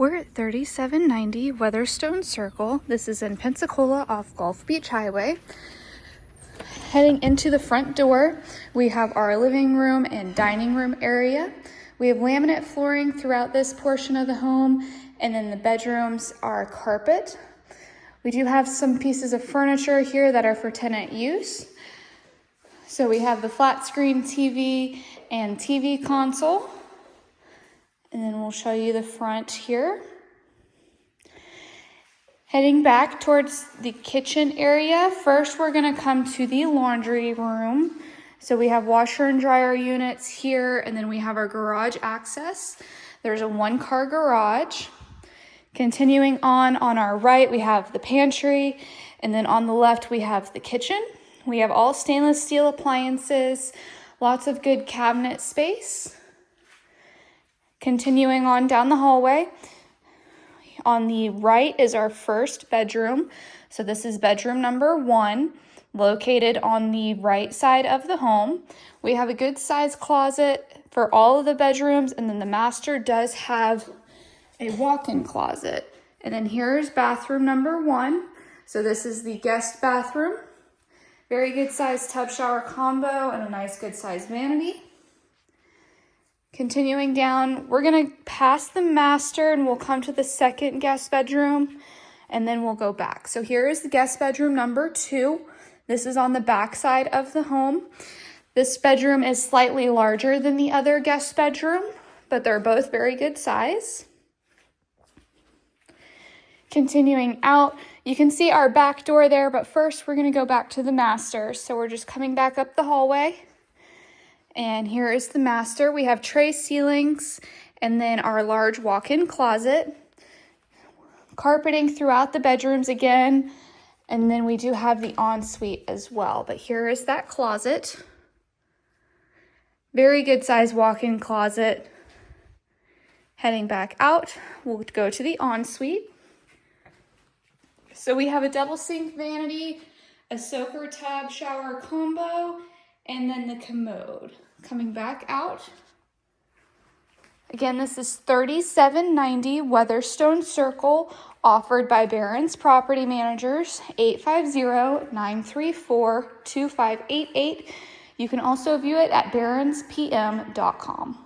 We're at 3790 Weatherstone Circle. This is in Pensacola off Gulf Beach Highway. Heading into the front door, we have our living room and dining room area. We have laminate flooring throughout this portion of the home, and then the bedrooms are carpet. We do have some pieces of furniture here that are for tenant use. So we have the flat screen TV and TV console. And then we'll show you the front here. Heading back towards the kitchen area, first we're gonna come to the laundry room. So we have washer and dryer units here, and then we have our garage access. There's a one-car garage. Continuing on our right, we have the pantry, and then on the left, we have the kitchen. We have all stainless steel appliances, lots of good cabinet space. Continuing on down the hallway, on the right is our first bedroom. So this is bedroom number 1, located on the right side of the home. We have a good size closet for all of the bedrooms, and then the master does have a walk-in closet. And then here's bathroom number 1. So this is the guest bathroom. Very good size tub shower combo and a nice good size vanity. Continuing down, we're gonna pass the master and we'll come to the second guest bedroom, and then we'll go back. So here is the guest bedroom number 2. This is on the back side of the home. This bedroom is slightly larger than the other guest bedroom, but they're both very good size. Continuing out, you can see our back door there, but first we're gonna go back to the master. So we're just coming back up the hallway. And here is the master. We have tray ceilings and then our large walk-in closet. Carpeting throughout the bedrooms again. And then we do have the ensuite as well. But here is that closet. Very good size walk-in closet. Heading back out, we'll go to the ensuite. So we have a double sink vanity, a soaker tub shower combo, and then the commode. Coming back out. Again, this is 3790 Weatherstone Circle, offered by Barrons Property Managers, 850-934-2588. You can also view it at barronspm.com.